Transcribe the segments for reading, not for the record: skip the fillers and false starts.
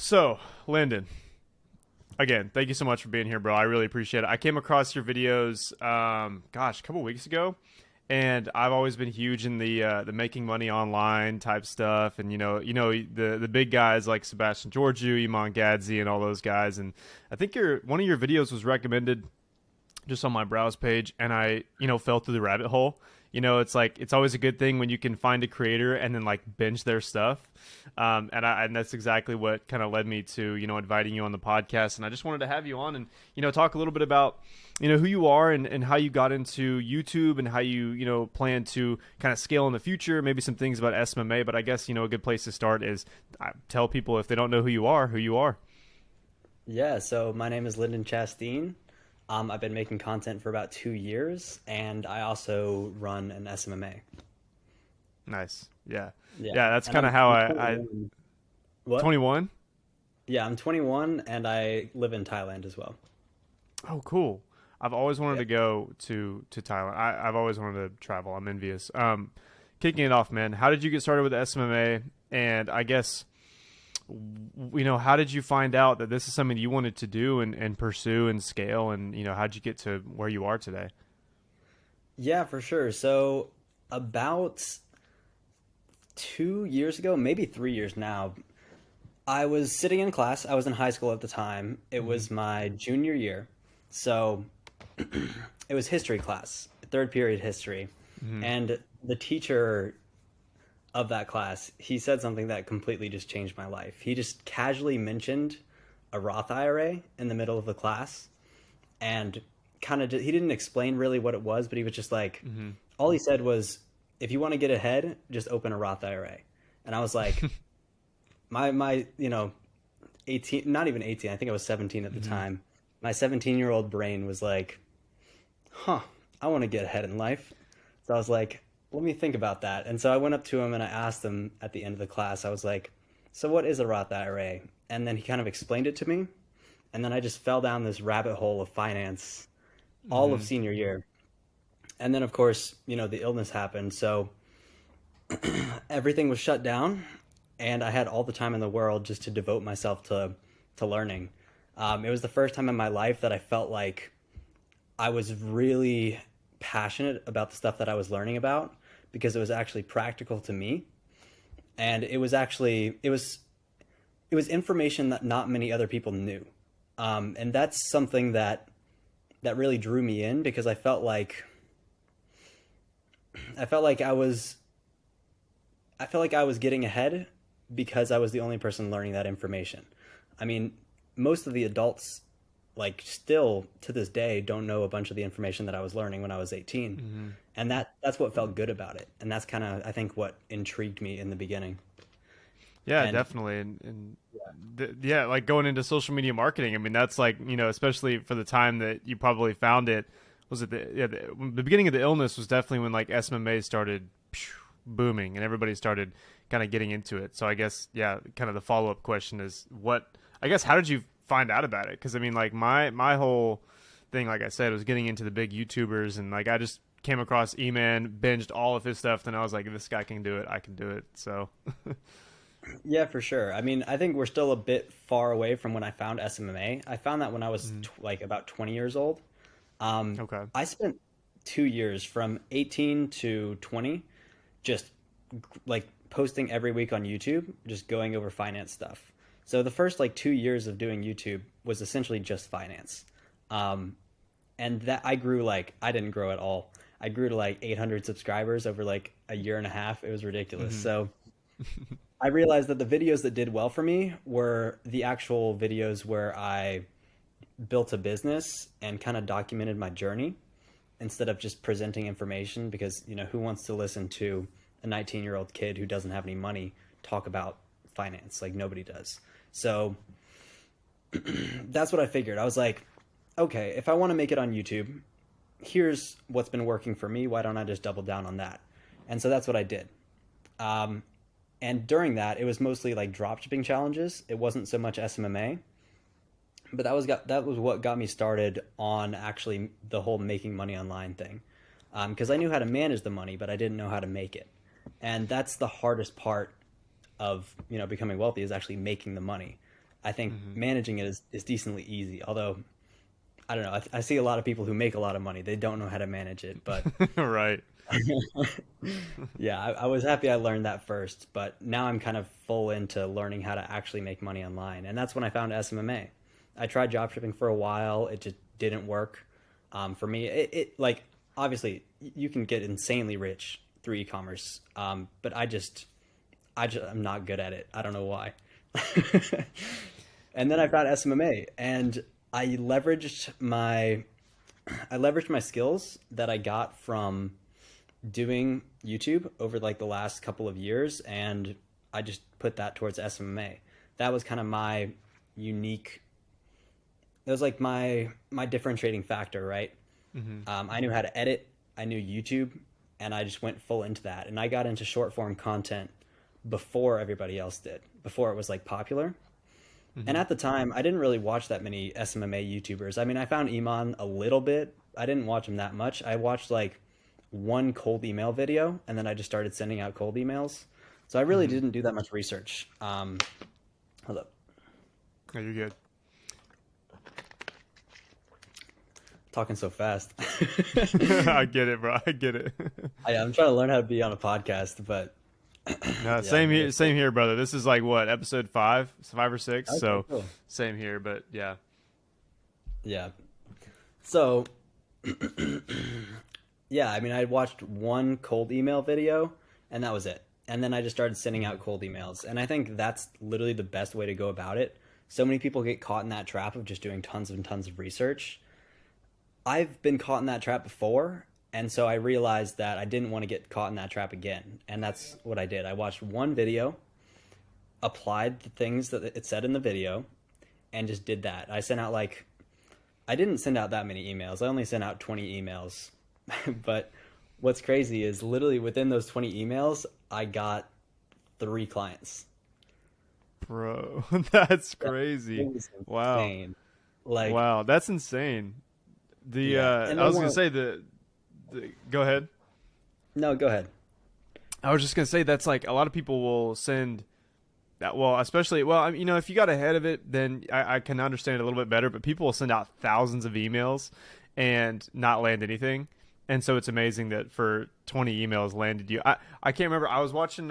So, Linden, again, thank you so much for being here, bro. I really appreciate it. I came across your videos, a couple weeks ago, and I've always been huge in the making money online type stuff, and the big guys like Sebastian Georgiou, Iman Gadzi, and all those guys. And I think your one of your videos was recommended just on my browse page, and I fell through the rabbit hole. It's like it's always a good thing when you can find a creator and then like binge their stuff. And that's exactly what kind of led me to inviting you on the podcast. And I just wanted to have you on and talk a little bit about who you are and how you got into YouTube and how you plan to kind of scale in the future. Maybe some things about SMMA, but I guess a good place to start is tell people if they don't know who you are, who you are. Yeah, so my name is Linden Chasteen. I've been making content for about 2 years, and I also run an SMMA. Nice. Yeah. Yeah, Yeah, that's and kind of how I'm I 21. What? 21. Yeah, I'm 21, and I live in Thailand as well. Oh, cool. I've always wanted Yeah. to go to Thailand. I've always wanted to travel. I'm envious. Kicking it off, man. How did you get started with SMMA? And I guess, how did you find out that this is something you wanted to do and pursue and scale? And, how'd you get to where you are today? Yeah, for sure. So about 2 years ago, maybe 3 years now, I was sitting in class. I was in high school at the time. It Hmm. was my junior year. So it was history class, third period history. Hmm. And the teacher of that class, he said something that completely just changed my life. He just casually mentioned a Roth IRA in the middle of the class and kind of he didn't explain really what it was, but he was just like, Hmm. all he said was, if you want to get ahead, just open a Roth IRA. And I was like, my 18, not even 18, I think I was 17 at the Hmm. time. My 17-year-old brain was like, huh, I want to get ahead in life. So I was like, let me think about that. And so I went up to him and I asked him at the end of the class, I was like, so what is a Roth IRA? And then he kind of explained it to me. And then I just fell down this rabbit hole of finance all of Hmm. senior year. And then, of course, the illness happened. So everything was shut down. And I had all the time in the world just to devote myself to learning. It was the first time in my life that I felt like I was really passionate about the stuff that I was learning about because it was actually practical to me, and it was information that not many other people knew, and that's something that really drew me in because I felt like I was getting ahead because I was the only person learning that information. I mean, most of the adults, like, still to this day don't know a bunch of the information that I was learning when I was 18. Hmm. And that's what felt good about it. And that's kind of, I think, what intrigued me in the beginning. Yeah, And definitely. Yeah, like going into social media marketing. I mean, that's like, especially for the time that you probably found it. Was it the beginning of the illness was definitely when like SMMA started booming and everybody started kind of getting into it. So I guess, yeah, kind of the follow up question is I guess, how did you find out about it? Because I mean, like my whole thing, like I said, was getting into the big YouTubers, and like I just came across E-Man, binged all of his stuff, and I was like, if this guy can do it, I can do it. So, yeah, for sure. I mean, I think we're still a bit far away from when I found SMMA. I found that when I was mhm. like about 20 years old. Okay. I spent 2 years from 18 to 20 just like posting every week on YouTube, just going over finance stuff. So the first like 2 years of doing YouTube was essentially just finance. Um, and that I grew like I didn't grow at all. I grew to like 800 subscribers over like a year and a half. It was ridiculous. Hmm. So I realized that the videos that did well for me were the actual videos where I built a business and kind of documented my journey instead of just presenting information because, who wants to listen to a 19-year-old kid who doesn't have any money talk about finance? Like, nobody does. So that's what I figured. I was like, okay, if I want to make it on YouTube, here's what's been working for me. Why don't I just double down on that? And so that's what I did. Um, and during that, it was mostly like dropshipping challenges. It wasn't so much SMMA, but that was what got me started on actually the whole making money online thing. Because I knew how to manage the money, but I didn't know how to make it, and that's the hardest part of becoming wealthy is actually making the money. I think Hmm. managing it is decently easy. Although I don't know, I see a lot of people who make a lot of money. They don't know how to manage it, but Right. yeah, I was happy I learned that first, but now I'm kind of full into learning how to actually make money online. And that's when I found SMMA. I tried job shipping for a while. It just didn't work. For me, it like, obviously you can get insanely rich through e-commerce. But I'm not good at it. I don't know why. And then I found SMMA and I leveraged my I leveraged my skills that I got from doing YouTube over like the last couple of years, and I just put that towards SMMA. That was kind of my unique. It was like my differentiating factor, right? Hmm. I knew how to edit. I knew YouTube, and I just went full into that. And I got into short form content before everybody else did. Before it was like popular. And Hmm. at the time, I didn't really watch that many SMMA YouTubers. I mean, I found Iman a little bit. I didn't watch him that much. I watched like one cold email video, and then I just started sending out cold emails. So I really Hmm. didn't do that much research. Hold up, Oh, you're good. talking so fast. I get it, bro. I get it. I'm trying to learn how to be on a podcast, but No, yeah, same here, it's same here, brother. This is like what, episode five or six. okay. So Cool. same here, but yeah. Yeah. So yeah, I mean, I watched one cold email video, and that was it. And then I just started sending out cold emails. And I think that's literally the best way to go about it. So many people get caught in that trap of just doing tons and tons of research. I've been caught in that trap before, and so I realized that I didn't want to get caught in that trap again. And that's what I did. I watched one video, applied the things that it said in the video, and just did that. I didn't send out that many emails. I only sent out 20 emails. But what's crazy is literally within those 20 emails, I got 3 clients. Bro, that's That it crazy. was Wow. insane. Like, Wow, that's insane. The yeah. And I they was gonna weren't, say the go ahead. no, go ahead. I was just gonna say that's like a lot of people will send that. Well, especially well, I mean, if you got ahead of it, then I can understand it a little bit better. But people will send out thousands of emails and not land anything, and so it's amazing that for 20 emails landed you. I can't remember. I was watching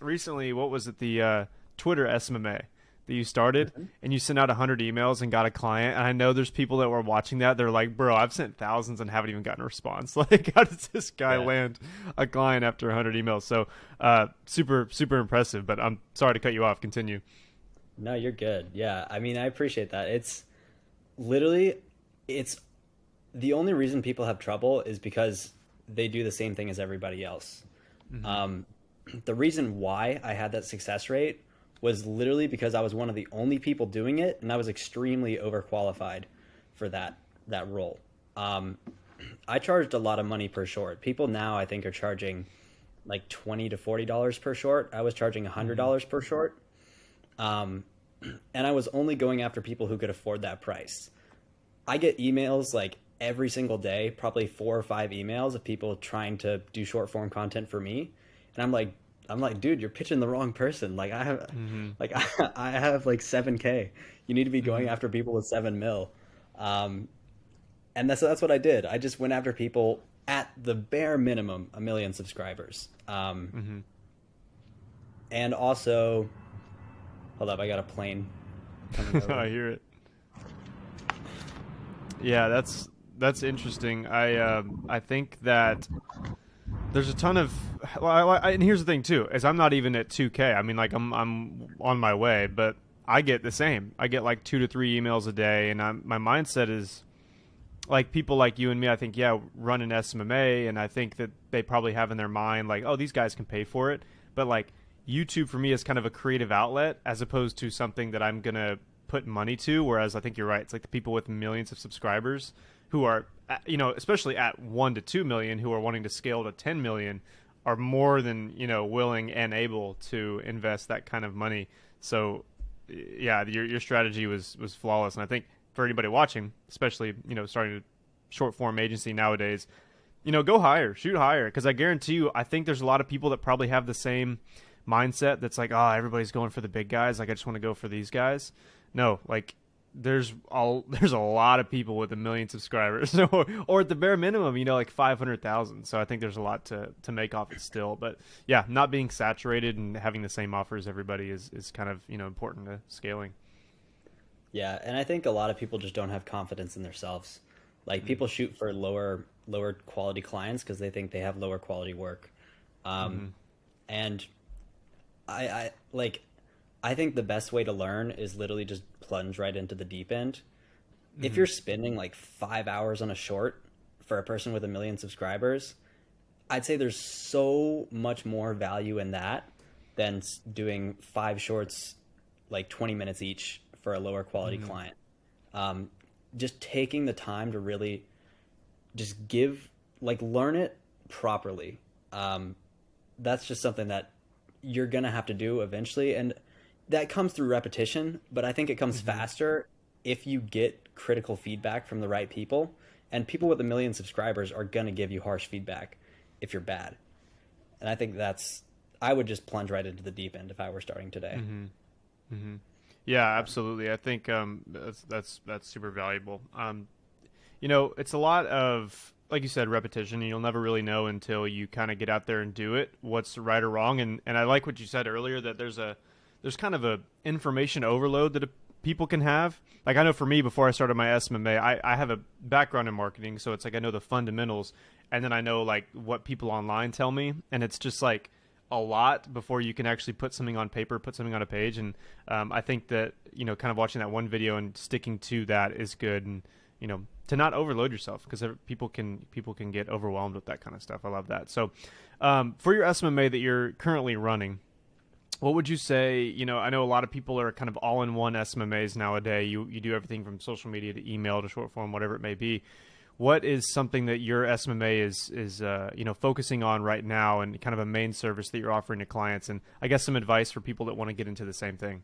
recently. What was it? The Twitter SMMA that you started, Mhm. and you sent out 100 emails and got a client. And I know there's people that were watching that. They're like, "Bro, I've sent thousands and haven't even gotten a response. Like, how does this guy Yeah. land a client after 100 emails?" So, super super impressive. But I'm sorry to cut you off. Continue. No, you're good. Yeah. I mean, I appreciate that. Literally, it's the only reason people have trouble is because they do the same thing as everybody else. Hmm. Um, the reason why I had that success rate was literally because I was one of the only people doing it, and I was extremely overqualified for that role. Um, I charged a lot of money per short. People now I think are charging like $20 to $40 per short. I was charging Hmm. $100 per short, um, and I was only going after people who could afford that price. I get emails like every single day, probably 4 or 5 emails of people trying to do short form content for me, and I'm like, dude, you're pitching the wrong person. Like Hmm. like I have like 7K. You need to be going Hmm. after people with 7 mil. Um, and that's what I did. I just went after people at the bare minimum 1 million subscribers. Hmm. And also, hold up, I got a plane coming over. I hear it. Yeah, that's interesting. I think that there's a ton of well, and here's the thing too, is I'm not even at 2K. I mean, like I'm on my way, but I get the same. I get like 2 to 3 emails a day, and my mindset is like people like you and me. I think yeah, run an SMMA, and I think that they probably have in their mind like, oh, these guys can pay for it, but like YouTube for me is kind of a creative outlet as opposed to something that I'm gonna put money to. Whereas I think you're right. It's like the people with millions of subscribers who are, especially at 1 to 2 million, who are wanting to scale to 10 million, are more than willing and able to invest that kind of money. So, yeah, your strategy was flawless, and I think for anybody watching, especially starting a short form agency nowadays, go higher, shoot higher, because I guarantee you, I think there's a lot of people that probably have the same mindset that's like, oh, everybody's going for the big guys. Like, I just want to go for these guys. No, like there's a lot of people with 1 million subscribers, or at the bare minimum, like 500,000. So I think there's a lot to make off it still. But yeah, not being saturated and having the same offer as everybody is kind of important to scaling. Yeah, and I think a lot of people just don't have confidence in themselves. Like people shoot for lower quality clients because they think they have lower quality work. And I like I think the best way to learn is literally just plunge right into the deep end. If you're spending like 5 hours on a short for a person with 1 million subscribers, I'd say there's so much more value in that than doing 5 shorts like 20 minutes each for a lower quality client. Just taking the time to really just learn it properly. That's just something that you're going to have to do eventually. And that comes through repetition, but I think it comes faster if you get critical feedback from the right people. And people with 1 million subscribers are going to give you harsh feedback if you're bad. And I think I would just plunge right into the deep end if I were starting today. Yeah, absolutely. I think that's super valuable. It's a lot of, like you said, repetition. You'll never really know until you kind of get out there and do it, what's right or wrong. And I like what you said earlier, that there's kind of a information overload that people can have. Like, I know for me, before I started my SMMA, I have a background in marketing, so it's like I know the fundamentals, and then I know like what people online tell me, and it's just like a lot before you can actually put something on paper, put something on a page. And I think that kind of watching that one video and sticking to that is good, and to not overload yourself, because people can get overwhelmed with that kind of stuff. I love that. So for your SMMA that you're currently running, what would you say? I know a lot of people are kind of all-in-one SMMAs nowadays. You do everything from social media to email to short form, whatever it may be. What is something that your SMMA is focusing on right now, and kind of a main service that you're offering to clients? And I guess some advice for people that want to get into the same thing.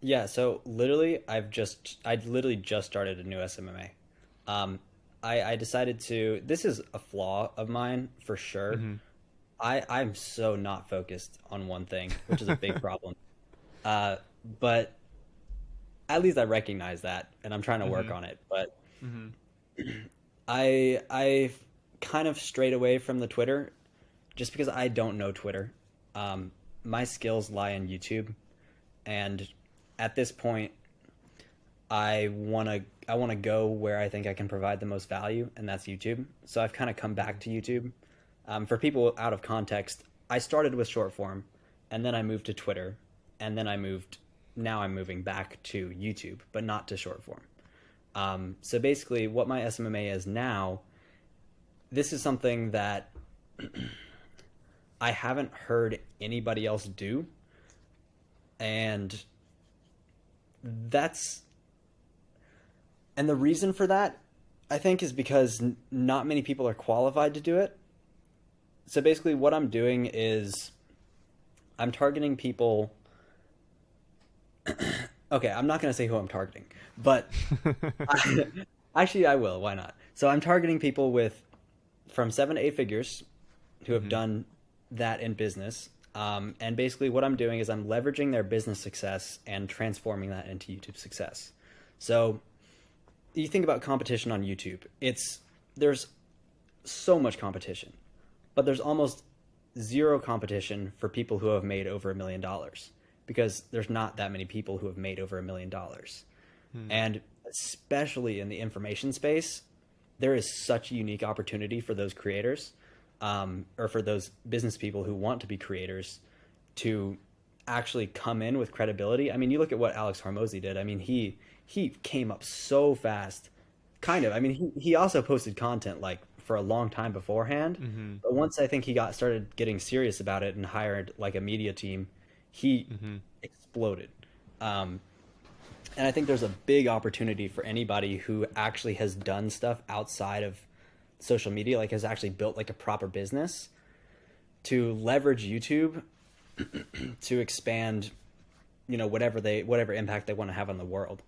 Yeah, so literally I literally just started a new SMMA. I decided to, this is a flaw of mine for sure. I'm so not focused on one thing, which is a big problem. But at least I recognize that, and I'm trying to work on it. But I kind of strayed away from the Twitter just because I don't know Twitter. My skills lie in YouTube, and at this point, I want to go where I think I can provide the most value, and that's YouTube. So I've kind of come back to YouTube. For people out of context, I started with short form, and then I moved to Twitter, and then now I'm moving back to YouTube, but not to short form. So basically what my SMMA is now, this is something that I haven't heard anybody else do. And the reason for that, I think, is because not many people are qualified to do it. So basically what I'm doing is I'm targeting people. Okay, I'm not going to say who I'm targeting, but actually I will. Why not? So I'm targeting people from 7 to 8 figures who have done that in business. And basically what I'm doing is I'm leveraging their business success and transforming that into YouTube success. So you think about competition on YouTube. There's so much competition, but there's almost zero competition for people who have made over $1 million, because there's not that many people who have made over $1 million. And especially in the information space, there is such a unique opportunity for those creators, or for those business people who want to be creators, to actually come in with credibility. I mean, you look at what Alex Hormozy did. I mean, he came up so fast, kind of. I mean, he also posted content like for a long time beforehand, but once I think he started getting serious about it and hired like a media team, he exploded. And I think there's a big opportunity for anybody who actually has done stuff outside of social media, like has actually built like a proper business, to leverage YouTube to expand, whatever impact they want to have on the world.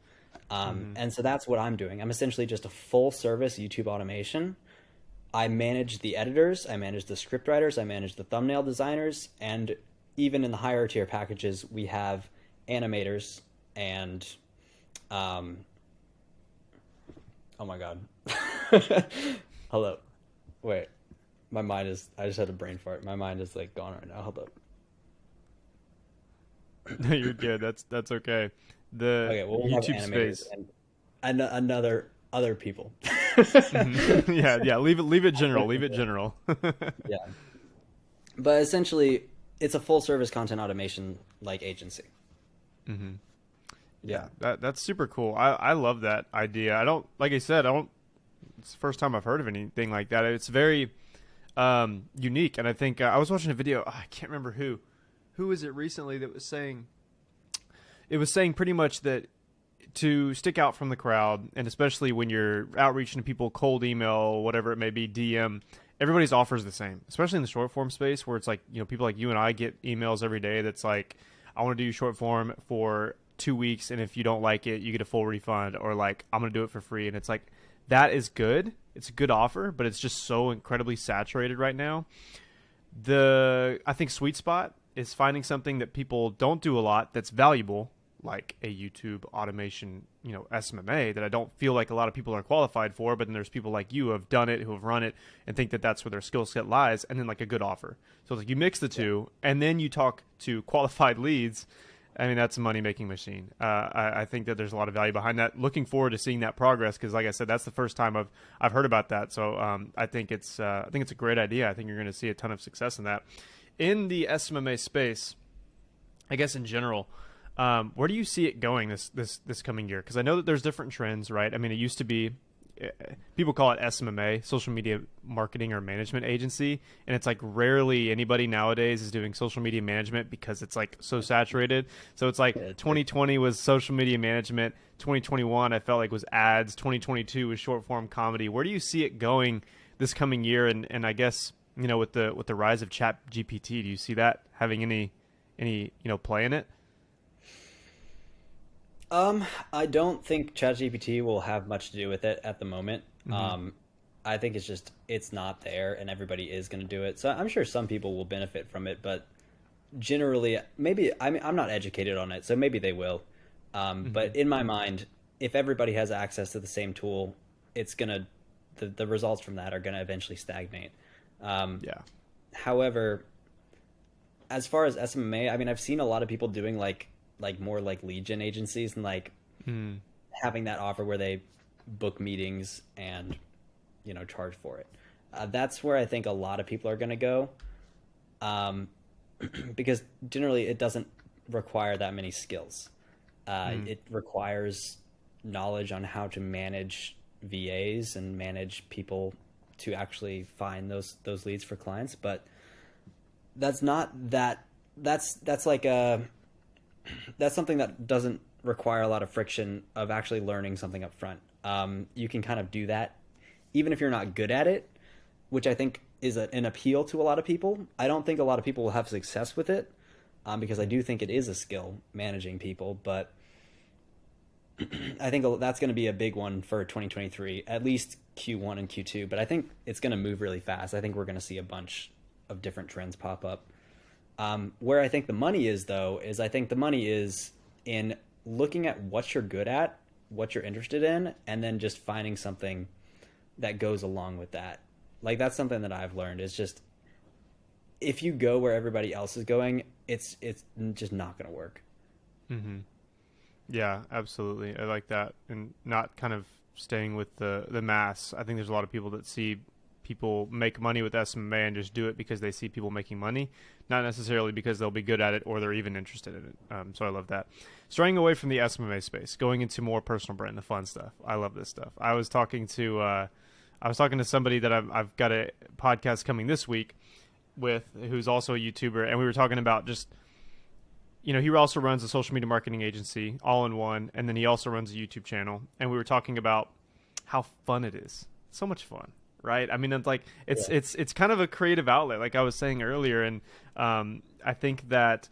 And so that's what I'm doing. I'm essentially just a full service YouTube automation. I manage the editors, I manage the script writers, I manage the thumbnail designers, and even in the higher tier packages, we have animators and oh my God. Hello. Wait. My mind is, I just had a brain fart. My mind is like gone right now. Hold up. You're good. That's okay. The Okay, well, we'll have YouTube animators space. and another other people. Mhm. Yeah, yeah. Leave it general. Leave it general. Yeah. But essentially, it's a full service content automation like agency. Hmm. Yeah. Yeah, that's super cool. I love that idea. I don't, like I said, I don't. It's the first time I've heard of anything like that. It's very unique, and I think I was watching a video. I can't remember who was it recently that was saying. It was saying pretty much that to stick out from the crowd, and especially when you're outreaching to people, cold email, whatever it may be, DM, everybody's offers the same, especially in the short form space where it's like, people like you and I get emails every day that's like, I want to do short form for 2 weeks, and if you don't like it, you get a full refund, or like, I'm going to do it for free. And it's like, that is good. It's a good offer, but it's just so incredibly saturated right now. I think sweet spot is finding something that people don't do a lot that's valuable, like a YouTube automation, SMMA, that I don't feel like a lot of people are qualified for, but then there's people like you who have done it, who have run it, and think that that's where their skill set lies, and then like a good offer. So it's like you mix the two, and then you talk to qualified leads. I mean, that's a money-making machine. I think that there's a lot of value behind that. Looking forward to seeing that progress, because like I said, that's the first time I've heard about that. So I think it's a great idea. I think you're going to see a ton of success in that. In the SMMA space, I guess in general, where do you see it going this coming year? Because I know that there's different trends, right? I mean, it used to be, people call it SMMA, social media marketing or management agency, and it's like rarely anybody nowadays is doing social media management because it's like so saturated. So it's like Yeah, 2020 was social media management, 2021 I felt like was ads, 2022 was short form comedy. Where do you see it going this coming year? And I guess, with the rise of Chat GPT, do you see that having any play in it? I don't think ChatGPT will have much to do with it at the moment. Hmm. I think it's not there, and everybody is going to do it. So I'm sure some people will benefit from it, but generally, maybe I'm not educated on it, so maybe they will. Hmm. But in my mind, if everybody has access to the same tool, it's gonna the results from that are gonna eventually stagnate. Um, Yeah. However, as far as SMMA, I mean, I've seen a lot of people doing like more like lead gen agencies and like Mm. having that offer where they book meetings and charge for it. That's where I think a lot of people are going to go, um, because generally it doesn't require that many skills. Mm. It requires knowledge on how to manage VAs and manage people to actually find those leads for clients, but that's not that that's like a that's something that doesn't require a lot of friction of actually learning something up front. You can kind of do that even if you're not good at it, which I think is an appeal to a lot of people. I don't think a lot of people will have success with it, because I do think it is a skill managing people, but I think that's going to be a big one for 2023, at least Q1 and Q2. But I think it's going to move really fast. I think we're going to see a bunch of different trends pop up. Where I think the money is, though, is I think the money is in looking at what you're good at, what you're interested in, and then just finding something that goes along with that. Like that's something that I've learned is just if you go where everybody else is going, it's just not going to work. Hmm. Yeah, absolutely. I like that, and not kind of staying with the mass. I think there's a lot of people that see people make money with SMA and just do it because they see people making money, not necessarily because they'll be good at it or they're even interested in it. So I love that. Straying away from the SMA space, going into more personal brand, the fun stuff. I love this stuff. I was talking to somebody that I've got a podcast coming this week with, who's also a YouTuber, and we were talking about just, he also runs a social media marketing agency all in one, and then he also runs a YouTube channel, and we were talking about how fun it is. So much fun, right? I mean, it's like Yeah. it's kind of a creative outlet, like I was saying earlier, and I think that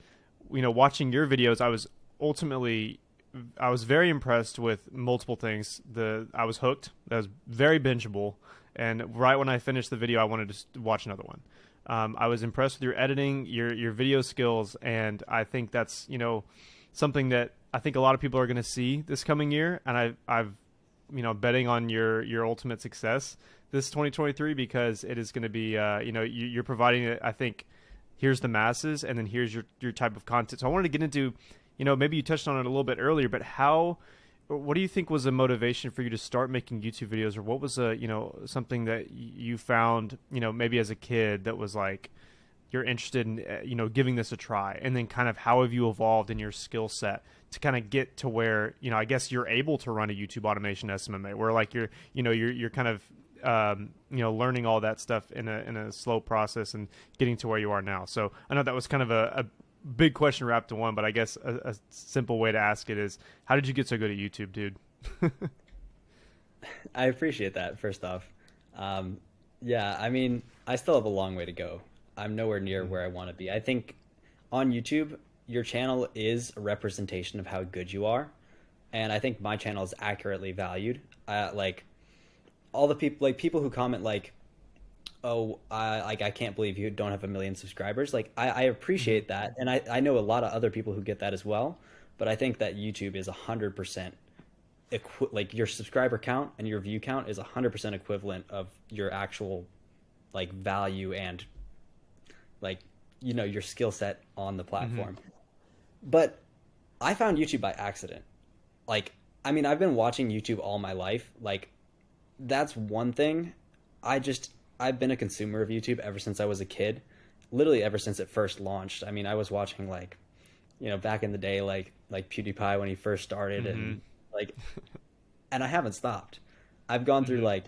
watching your videos, I was very impressed with multiple things. I was hooked. That was very bingeable, and right when I finished the video, I wanted to watch another one. I was impressed with your editing, your video skills, and I think that's something that I think a lot of people are going to see this coming year. And I've betting on your ultimate success this 2023 because it is going to be you're providing it. I think here's the masses, and then here's your type of content. So I wanted to get into maybe you touched on it a little bit earlier, but what do you think was a motivation for you to start making YouTube videos, or what was something that you found maybe as a kid that was like you're interested in giving this a try, and then kind of how have you evolved in your skill set to kind of get to where I guess you're able to run a YouTube automation SMMA, where like you're kind of learning all that stuff in a slow process and getting to where you are now. So I know that was kind of a big question wrapped in one, but I guess a simple way to ask it is, how did you get so good at YouTube, dude? I appreciate that, first off. Yeah, I mean, I still have a long way to go. I'm nowhere near where I want to be. I think on YouTube, your channel is a representation of how good you are. And I think my channel is accurately valued. Like all the people who comment like, oh, I can't believe you don't have 1 million subscribers. Like I appreciate that. And I know a lot of other people who get that as well. But I think that YouTube is 100% like your subscriber count and your view count is 100% equivalent of your actual like value and like, your skill set on the platform. But I found YouTube by accident. Like, I mean, I've been watching YouTube all my life. Like, that's one thing. I've been a consumer of YouTube ever since I was a kid, literally ever since it first launched. I mean, I was watching like, back in the day, like PewDiePie when he first started and like, and I haven't stopped. I've gone through like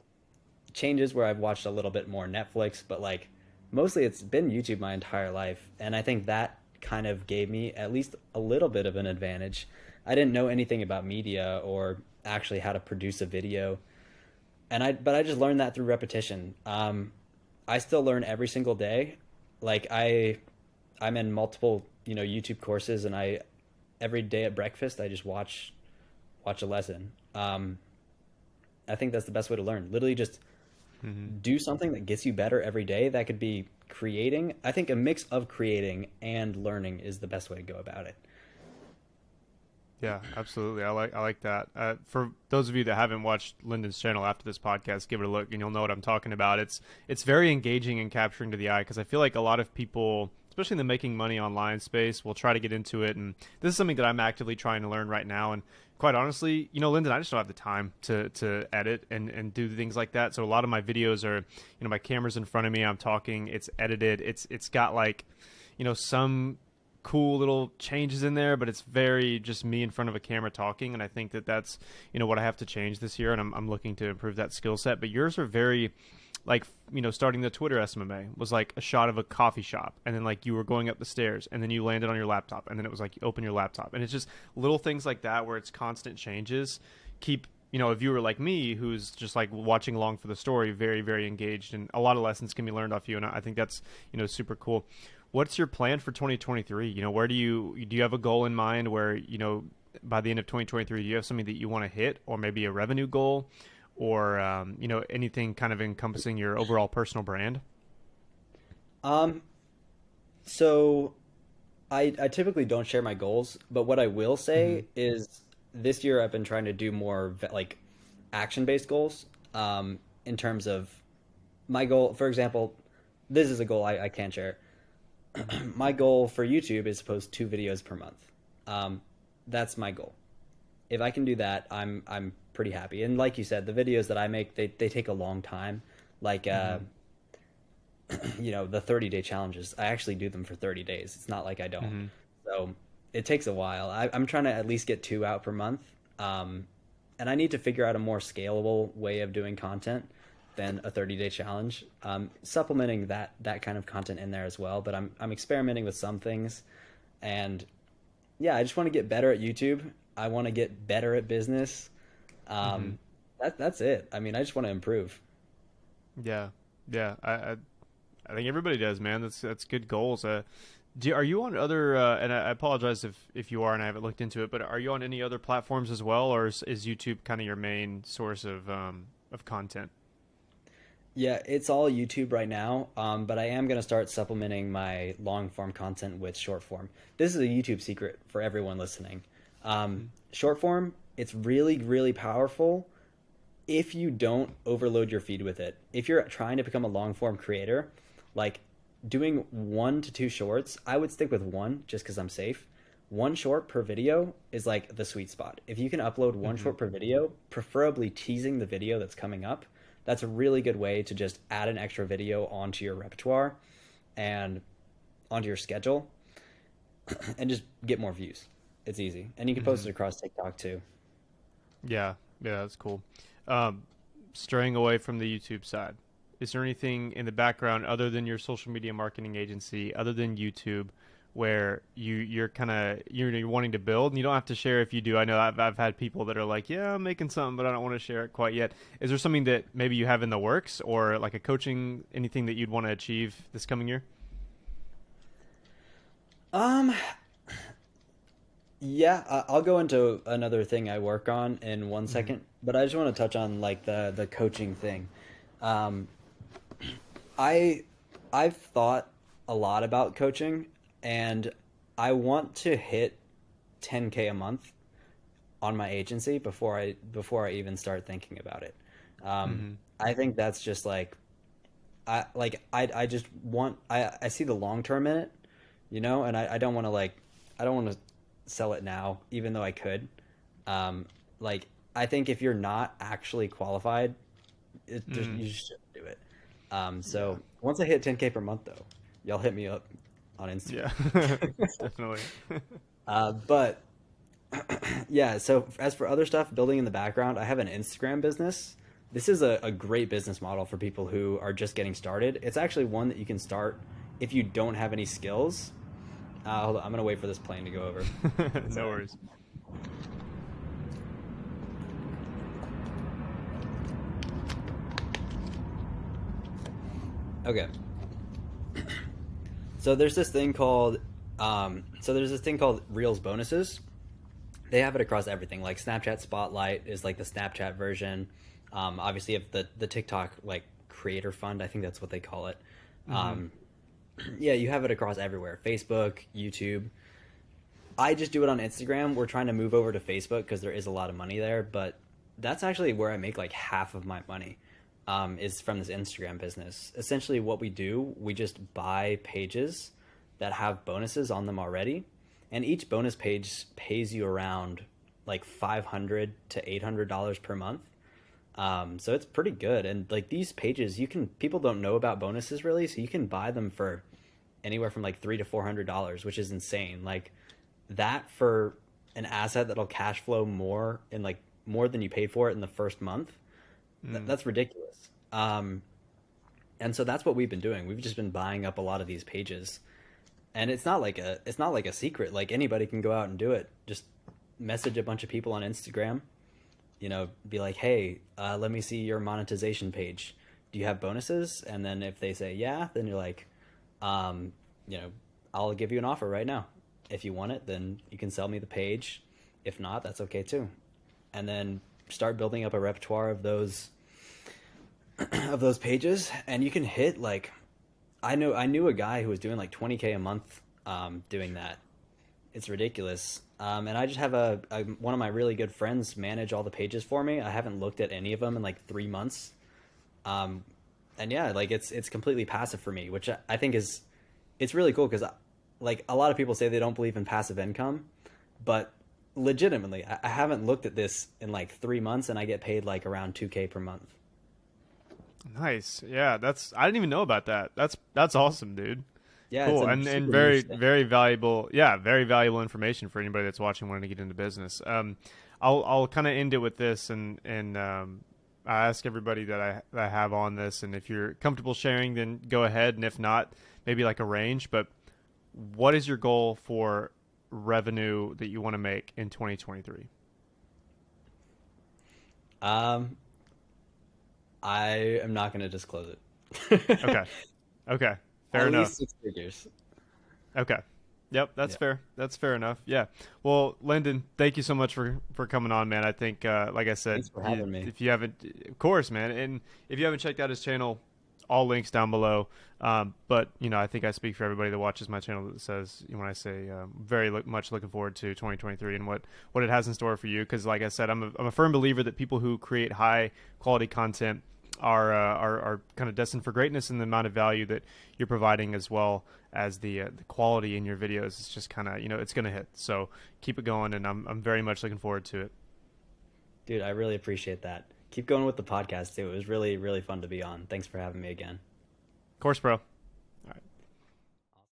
changes where I've watched a little bit more Netflix, but like mostly it's been YouTube my entire life. And I think that kind of gave me at least a little bit of an advantage. I didn't know anything about media or actually how to produce a video. But I just learned that through repetition. I still learn every single day. Like I'm in multiple, YouTube courses, and every day at breakfast, I just watch a lesson. I think that's the best way to learn. Literally just do something that gets you better every day. That could be creating. I think a mix of creating and learning is the best way to go about it. Yeah, absolutely. I like that. For those of you that haven't watched Linden's channel after this podcast, give it a look and you'll know what I'm talking about. It's very engaging and capturing to the eye, because I feel like a lot of people, especially in the making money online space, will try to get into it. And this is something that I'm actively trying to learn right now. And quite honestly, Linden, I just don't have the time to edit and do things like that. So a lot of my videos are, my camera's in front of me, I'm talking, it's edited, it's got like, some cool little changes in there, but it's very just me in front of a camera talking. And I think that's what I have to change this year, and I'm looking to improve that skill set. But yours are very like, starting the Twitter SMMA was like a shot of a coffee shop, and then like you were going up the stairs, and then you landed on your laptop, and then it was like you open your laptop, and it's just little things like that where it's constant changes keep a viewer like me who's just like watching along for the story very, very engaged, and a lot of lessons can be learned off you. And I think that's super cool. What's your plan for 2023? Where do you have a goal in mind where, by the end of 2023, do you have something that you want to hit, or maybe a revenue goal, or, anything kind of encompassing your overall personal brand? So I typically don't share my goals, but what I will say is this year I've been trying to do more like action-based goals, in terms of my goal. For example, this is a goal I can't share. My goal for YouTube is to post 2 videos per month. That's my goal. If I can do that, I'm pretty happy. And like you said, the videos that I make, they take a long time. Like, the 30-day challenges, I actually do them for 30 days. It's not like I don't. So it takes a while. I'm trying to at least get 2 out per month. And I need to figure out a more scalable way of doing content than a 30-day challenge, supplementing that kind of content in there as well. But I'm experimenting with some things, and yeah, I just want to get better at YouTube. I want to get better at business. That's it. I mean, I just want to improve. Yeah. I think everybody does, man. That's good goals. Are you on other? And I apologize if you are, and I haven't looked into it. But are you on any other platforms as well, or is YouTube kind of your main source of content? Yeah, it's all YouTube right now, but I am going to start supplementing my long form content with short form. This is a YouTube secret for everyone listening. Short form, it's really, really powerful if you don't overload your feed with it. If you're trying to become a long form creator, like doing 1 to 2 shorts, I would stick with one just because I'm safe. One short per video is like the sweet spot. If you can upload one Hmm. short per video, preferably teasing the video that's coming up, that's a really good way to just add an extra video onto your repertoire and onto your schedule and just get more views. It's easy. And you can post Hmm. it across TikTok too. Yeah, yeah, that's cool. Um, Straying away from the YouTube side, is there anything in the background other than your social media marketing agency, other than YouTube, where you're kind of you're wanting to build? And you don't have to share if you do. I know I've had people that are like, yeah, I'm making something, but I don't want to share it quite yet. Is there something that maybe you have in the works, or like a coaching, anything that you'd want to achieve this coming year? Um, Yeah, I'll go into another thing I work on in one Hmm. second, but I just want to touch on like the coaching thing. Um, I I've thought a lot about coaching, and I want to hit 10K a month on my agency before I even start thinking about it. Hmm. I think that's just I just want I see the long term in it, and I don't want to I don't want to sell it now, even though I could. Um, like I think if you're not actually qualified, Mm. you should do it. Yeah. So once I hit 10K per month, though, y'all hit me up on Yeah. Instagram. Definitely. But yeah, so as for other stuff, building in the background, I have an Instagram business. This is a great business model for people who are just getting started. It's actually one that you can start if you don't have any skills. Hold on, I'm gonna wait for this plane to go over. One No second. worries. Okay, so there's this thing called Reels bonuses. They have it across everything. Like Snapchat Spotlight is like the Snapchat version. Obviously, you have the TikTok like creator fund. I think that's what they call it. Hmm. Um, yeah, you have it across everywhere. Facebook, YouTube. I just do it on Instagram. We're trying to move over to Facebook because there is a lot of money there, but that's actually where I make like half of my money. Is from this Instagram business. Essentially, what we do, we just buy pages that have bonuses on them already, and each bonus page pays you around like $500 to $800 per month. So it's pretty good. And like these pages, people don't know about bonuses really, so you can buy them for anywhere from like $300 to $400, which is insane. Like that for an asset that'll cash flow more in like more than you paid for it in the first month. Mm. That's ridiculous. And so that's what we've been doing. We've just been buying up a lot of these pages, and it's not like a secret. Like anybody can go out and do it. Just message a bunch of people on Instagram. Be like, hey, let me see your monetization page. Do you have bonuses? And then if they say yeah, then you're like, um, you know, I'll give you an offer right now. If you want it, then you can sell me the page. If not, that's okay too. And then start building up a repertoire of those pages, and you can hit like I knew a guy who was doing like 20K a month doing that. It's ridiculous. And I just have one of my really good friends manage all the pages for me. I haven't looked at any of them in like 3 months. Um, and yeah, like it's completely passive for me, which I think is it's really cool because like a lot of people say they don't believe in passive income, but legitimately, I haven't looked at this in like 3 months, and I get paid like around 2K per month. Nice. Yeah, that's I didn't even know about that. That's awesome, dude. Yeah, it's Cool. a And super very niche thing. very valuable. Yeah, very valuable information for anybody that's watching wanting to get into business. I'll kind of end it with this and I ask everybody that I have on this, and if you're comfortable sharing, then go ahead, and if not, maybe like a range. But what is your goal for revenue that you want to make in 2023? Um, I am not going to disclose it. Okay. Okay. Fair At enough. least 6 figures. Okay. Yep, that's Yeah. fair. That's fair enough. Yeah. Well, Lyndon, thank you so much for coming on, man. I think, like I said, Thanks for having me. if you haven't, of course, man, and if you haven't checked out his channel, all links down below. But I think I speak for everybody that watches my channel that says when I say very much looking forward to 2023 and what it has in store for you. Because, like I said, I'm a firm believer that people who create high quality content are kind of destined for greatness, and the amount of value that you're providing as well as the quality in your videos is just kind of it's gonna hit. So keep it going, and I'm very much looking forward to it. Dude, I really appreciate that. Keep going with the podcast too. It was really, really fun to be on. Thanks for having me again. Of course, bro.